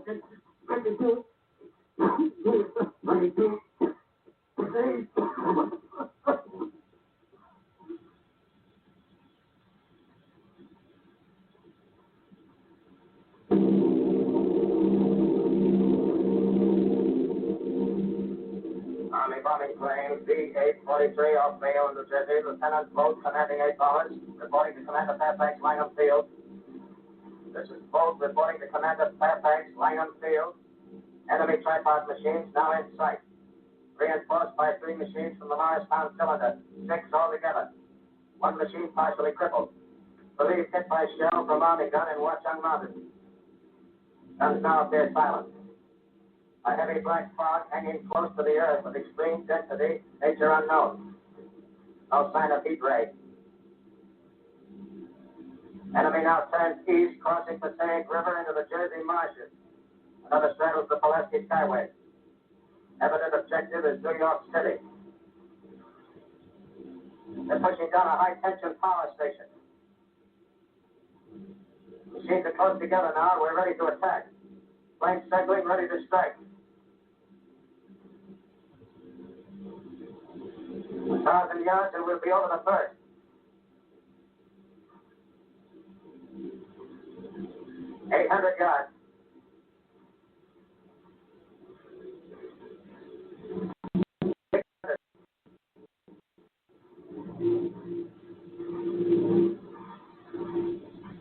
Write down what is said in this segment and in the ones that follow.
Army bombing plane B-843 off Bayonne, New Jersey. Lieutenant Bolt, commanding 8 bombers, reporting to Commander Fairfax, Langham Field. This is Bolt reporting to Commander Fairfax, Langham Field. Enemy tripod machines now in sight. Reinforced by 3 machines from the Morristown cylinder. 6 altogether. 1 machine partially crippled. Believed hit by shell from Army gun in Watchung Mountain. Guns now appear silent. A heavy black fog hanging close to the earth with extreme density, nature unknown. No sign of heat ray. Enemy now turns east, crossing Passaic River into the Jersey marshes. Another straddles the Pulaski Skyway. Evident objective is New York City. They're pushing down a high-tension power station. Machines are close together now. We're ready to attack. Planes circling, ready to strike. 1,000 yards and we'll be over the first. $800 yards.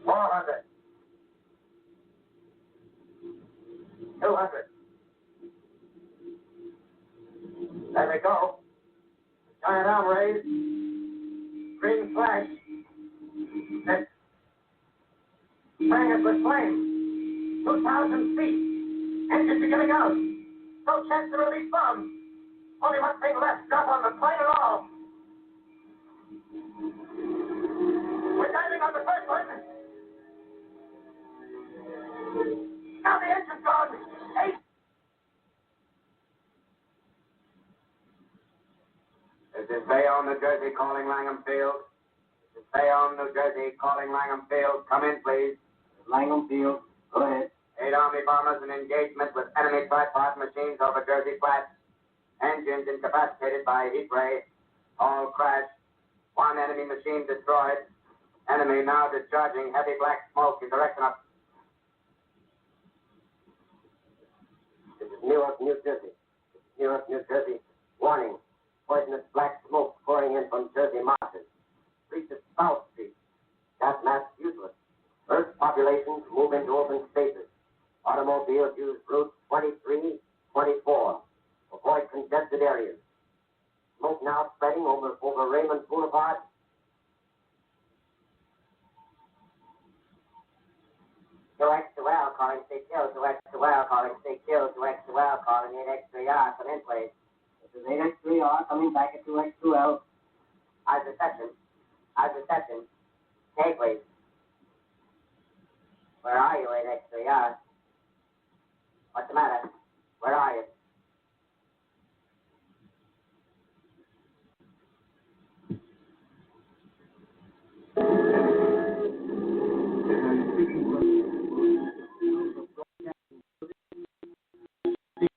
$400. $200. There we go. Giant arm raised. Green flash. Spraying us with flame. 2,000 feet. Engines are giving out. No chance to release bombs. Only one thing left. Drop on the plane and all. We're diving on the first one. Now the engine's gone. 8. This is Bayonne, New Jersey, calling Langham Field. This is Bayonne, New Jersey, calling Langham Field. Come in, please. Langham Field, go ahead. 8 Army bombers in engagement with enemy tripod machines over Jersey Flats. Engines incapacitated by heat ray. All crashed. 1 enemy machine destroyed. Enemy now discharging heavy black smoke in direction of... This is Newark, New Jersey. Newark, New Jersey. Warning. Poisonous black smoke pouring in from Jersey marshes. Reaches South Street. Gas mask useless. Earth populations move into open spaces. Automobiles use routes 23, 24. Avoid congested areas. Smoke now spreading over Raymond Boulevard. QX2L calling CQ, QX2L calling CQ, QX2L calling 8X3R, come in please. This is 8X3R coming back at 2X2L. How's reception? How's reception? Stay please. Where are you, 8X3R? What's the matter? Where are you?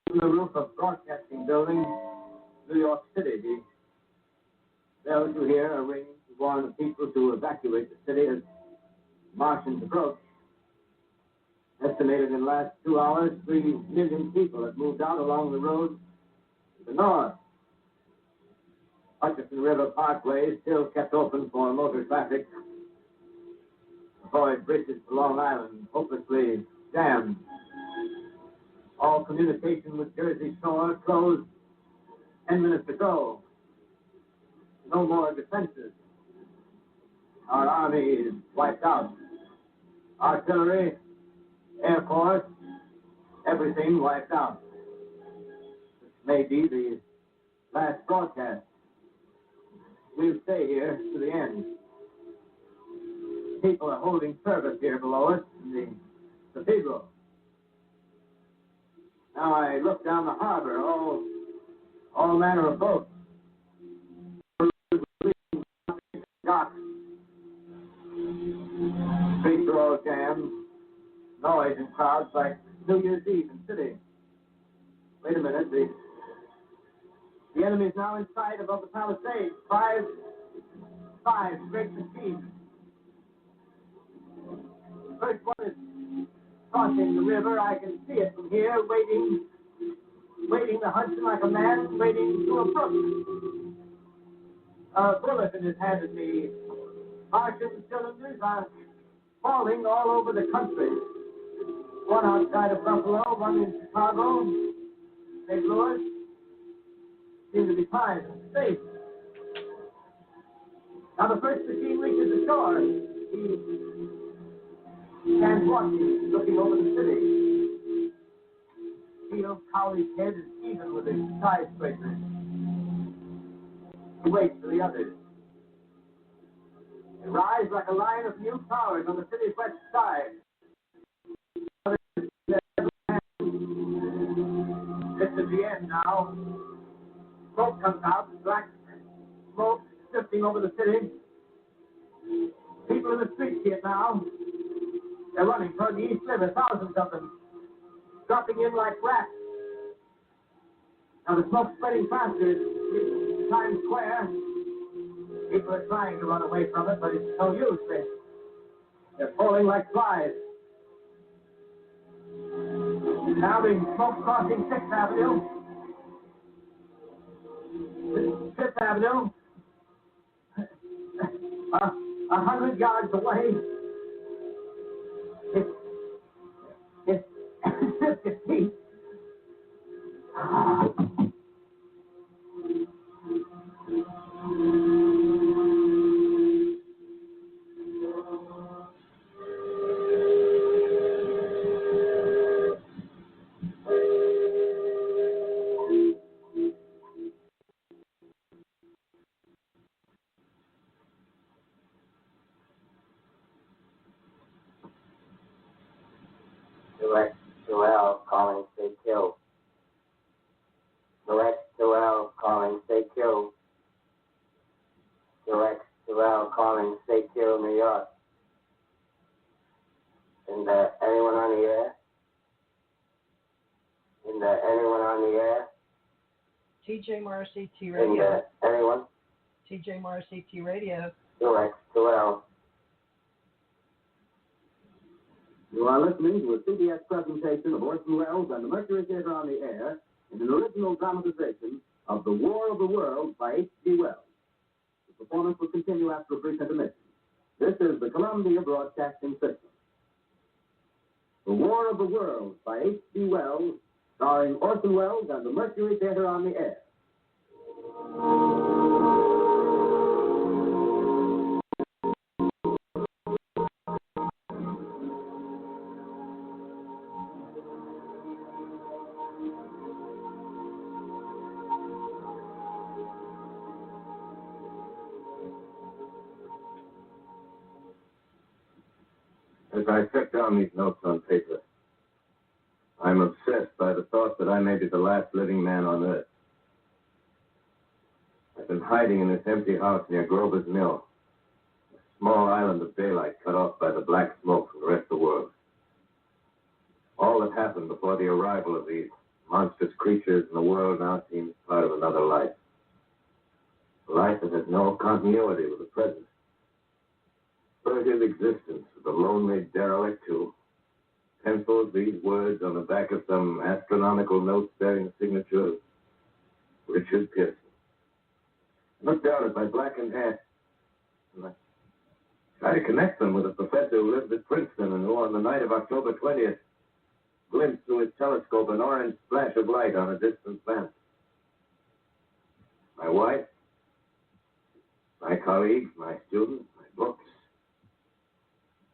From the roof of broadcasting building, New York City. The bells you hear are ringing to warn the people to evacuate the city as Martians approach. Estimated in the last 2 hours, 3 million people have moved out along the road to the north. Hutchinson River Parkway is still kept open for motor traffic. Avoid bridges to Long Island, hopelessly jammed. All communication with Jersey Shore closed 10 minutes ago. No more defenses. Our army is wiped out. Artillery, Air Force, everything wiped out. This may be the last broadcast. We'll stay here to the end. People are holding service here below us in the cathedral. Now I look down the harbor, all manner of boats. Docks. Streets are all jammed. noise in crowds like New Year's Eve in city. Wait a minute, the enemy is now in sight above the palisades. Five great machines. The first one is crossing the river. I can see it from here, waiting the Hudson like a man waiting to approach. A bullet in his hand at me. Martian cylinders are falling all over the country. One outside of Buffalo, one in Chicago, St. Louis. Seem to be fine and safe. Now the first machine reaches the shore. He stands watching, looking over the city. Steel Cowley's head is even with his skyscraper. He waits for the others. They rise like a line of new towers on the city's west side. This is the end now. Smoke comes out, black smoke drifting over the city. People in the streets see it now. They're running toward the East River, thousands of them, dropping in like rats. Now the smoke's spreading faster. It's Times Square. People are trying to run away from it, but it's no use. They're falling like flies. Now the smoke crossing 6th Avenue. 5th Avenue. 100 yards away. It's 50 feet. Direct to L, calling, stay killed. Direct to L, calling, stay killed. Direct to L, calling, stay killed, New York. And anyone on the air? And anyone on the air? TJ Morris ET Radio. And anyone? TJ Morris ET Radio. Direct to L. You are listening to a CBS presentation of Orson Welles and the Mercury Theater on the Air in an original dramatization of The War of the Worlds by H.G. Wells. The performance will continue after a brief intermission. This is the Columbia Broadcasting System. The War of the Worlds by H.G. Wells, starring Orson Welles and the Mercury Theater on the Air. As I set down these notes on paper, I'm obsessed by the thought that I may be the last living man on Earth. I've been hiding in this empty house near Grover's Mill, a small island of daylight cut off by the black smoke from the rest of the world. All that happened before the arrival of these monstrous creatures in the world now seems part of another life. A life that has no continuity with the present. Furtive existence of the lonely derelict who pencils these words on the back of some astronomical note bearing the signature of Richard Pearson. I look down at my blackened hat and I try to connect them with a professor who lived at Princeton and who on the night of October 20th glimpsed through his telescope an orange splash of light on a distant planet. My wife, my colleagues, my students, my books,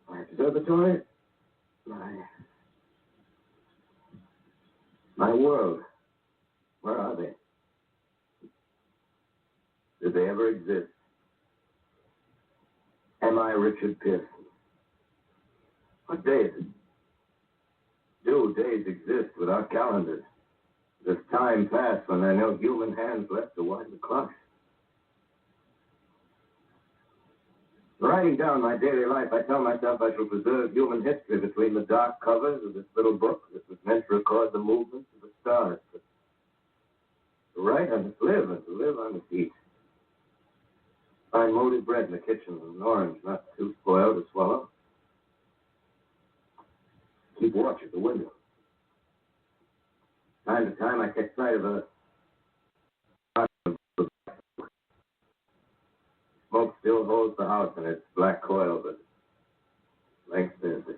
my observatory, my world. Where are they? Did they ever exist? Am I Richard Pearson? What day is it? Do days exist without calendars? Does time pass when there are no human hands left to wind the clocks? Writing down my daily life, I tell myself I shall preserve human history between the dark covers of this little book that was meant to record the movements of the stars. But to write, I must live, and to live, I must eat. Find molded bread in the kitchen and an orange, not too spoiled to swallow. Keep watch at the window. Time to time, I catch sight of a smoke still holds the house in its black coil, but length there's a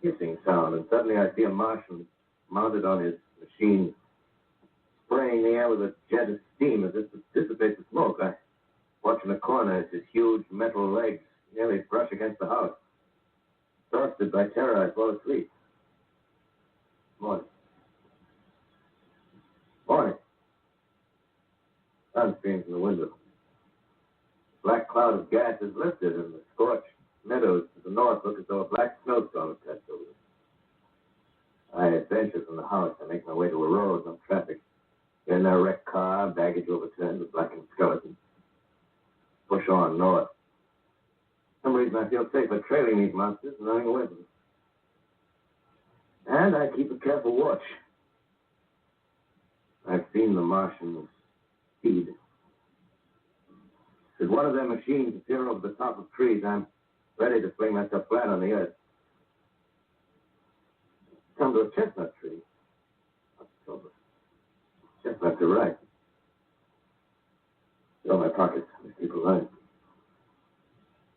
hissing sound, and suddenly I see a Martian mounted on his machine, spraying the air with a jet of steam as if to dissipate the smoke. I watch in the corner as his huge metal legs nearly brush against the house. Exhausted by terror, I fall asleep. Morning. Morning. Sun streams from the window. The black cloud of gas is lifted, and the scorched meadows to the north look as though a black snowstorm had passed over them. I venture from the house. I make my way to a road, no traffic. Get in a wrecked car, baggage overturned, a blackened skeleton. Push on north. For some reason I feel safer trailing these monsters and running away from them. And I keep a careful watch. I've seen the Martians speed. Should one of their machines appear over the top of trees, I'm ready to fling myself flat on the earth. Come to a chestnut tree. October. Chestnuts are ripe. Fill my pockets. Let's keep alive.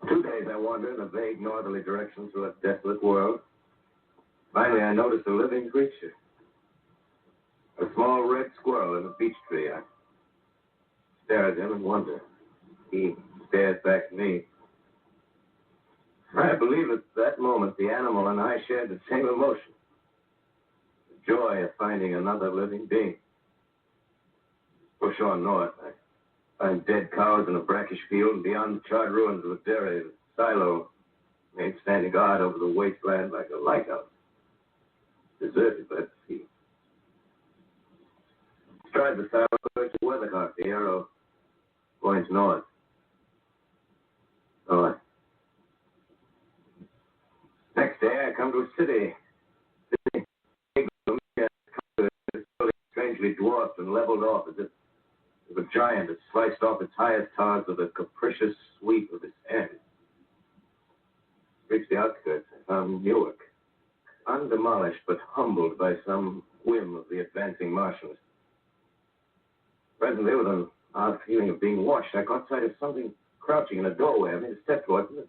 2 days I wander in a vague northerly direction through a desolate world. Finally, I notice a living creature. A small red squirrel in a beech tree. I stare at him and wonder. He stares back at me. I believe at that moment the animal and I shared the same emotion. The joy of finding another living being. Push on north. I find dead cows in a brackish field, and beyond the charred ruins of a dairy, the silo made standing guard over the wasteland like a lighthouse. Deserted by the sea. Stride the silo to Weathercock, the arrow points north. North. Next day, I come to a city. Strangely dwarfed and leveled off as if a giant had sliced off its highest towers with a capricious sweep of his hand. Reached the outskirts, I found Newark, undemolished but humbled by some whim of the advancing Martians. Presently, with an odd feeling of being watched, I caught sight of something crouching in a doorway. I made a step towards it.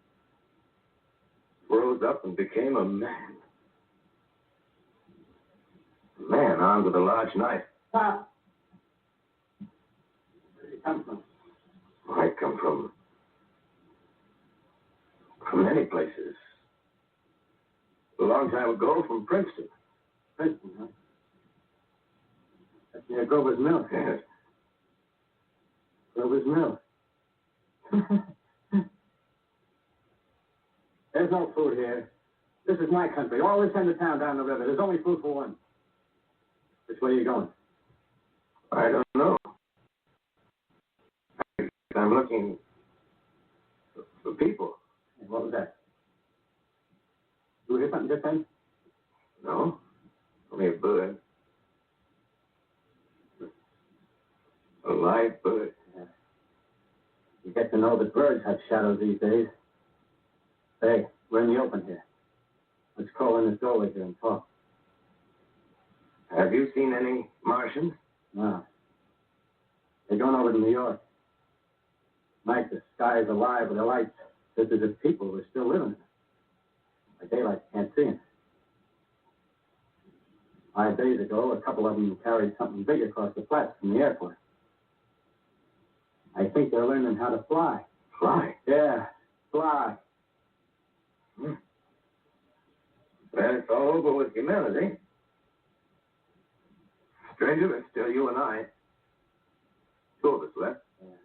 Rose up and became a man. A man armed with a large knife. Stop! Where did you come from? I come from many places. A long time ago, from Princeton. Princeton, huh? That's near Grover's Mill. Yes. Grover's Mill. There's no food here. This is my country. All this end of town down the river. There's only food for one. Which way are you going? I don't know. I'm looking for people. And what was that? You hear something just then? No, only a bird. A live bird. Yeah. You get to know that birds have shadows these days. Hey, we're in the open here. Let's crawl in this doorway here and talk. Have you seen any Martians? No. They're going over to New York. Night, the sky is alive with the lights. Just as if people were still living in it. By daylight, you can't see them. 5 days ago, a couple of them carried something big across the flats from the airport. I think they're learning how to fly. Fly? Yeah, fly. Well, it's all over with humanity. Stranger, it's still you and I. 2 of us left. Yeah.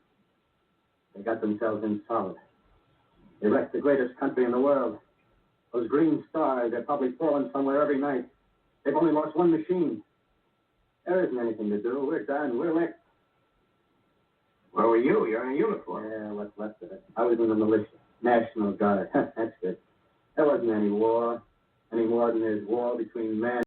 They got themselves in solid. They wrecked the greatest country in the world. Those green stars, they're probably falling somewhere every night. They've only lost one machine. There isn't anything to do. We're done. We're licked. Where were you? You're in a uniform. Yeah, what's left of it. I was in the militia. National Guard. That's good. There wasn't any war, any more than there's war between man